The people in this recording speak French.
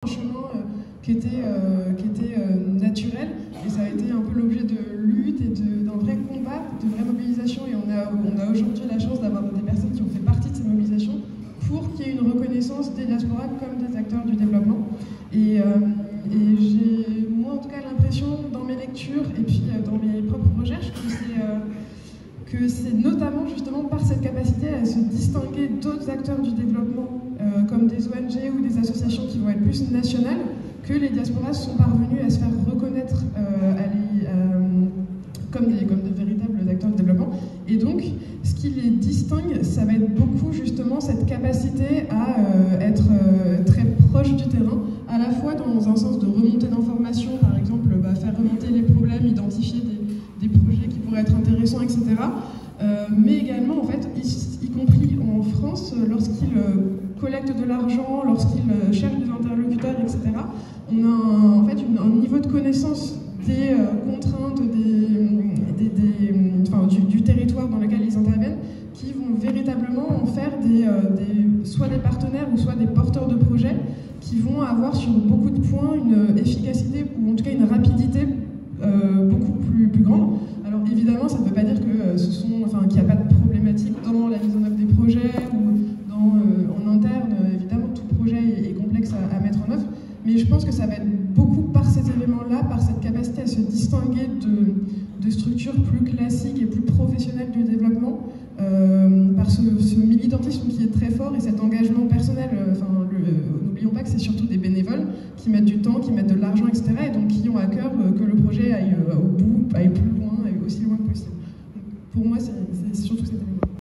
Un chemin qui était naturel, et ça a été un peu l'objet de lutte et d'un vrai combat, de vraie mobilisation, et on a aujourd'hui la chance d'avoir des personnes qui ont fait partie de ces mobilisations pour qu'il y ait une reconnaissance des diasporas comme des acteurs du développement. Et j'ai, moi en tout cas, l'impression dans mes lectures et puis dans mes propres recherches que c'est notamment justement par cette capacité à se distinguer d'autres acteurs du développement, comme des ONG ou des associations qui vont être plus nationales, que les diasporas sont parvenus à se faire reconnaître comme des véritables acteurs du développement. Et donc, ce qui les distingue, ça va être beaucoup justement cette capacité à être très proche du terrain, à la fois dans un sens de remontée d'informations, par exemple, faire remonter les problèmes, identifier des projets qui pourraient être intéressants, etc. Mais également, en fait, y compris en France, lorsqu'ils collectent de l'argent, lorsqu'ils cherchent des interlocuteurs, etc., on a en fait un niveau de connaissance des contraintes du territoire dans lequel ils interviennent, qui vont véritablement en faire soit des partenaires ou soit des porteurs de projets qui vont avoir sur beaucoup de points une efficacité ou en tout cas une rapidité beaucoup plus grande. Alors évidemment, ça ne veut pas dire que qu'il n'y a pas de problématique dans la mise en œuvre des projets ou en interne. Évidemment, tout projet est complexe à mettre en œuvre, mais je pense que ça va être beaucoup par ces éléments-là, par cette capacité à se distinguer de structures plus classiques et plus professionnelles du développement, par ce militantisme qui est très fort et cet engagement personnel. N'oublions pas que c'est surtout des bénévoles qui mettent du temps, qui mettent de l'argent, etc., et donc qui ont à cœur que le projet aille au bout, aille plus loin, aille aussi loin que possible. Donc, pour moi, c'est surtout cet élément.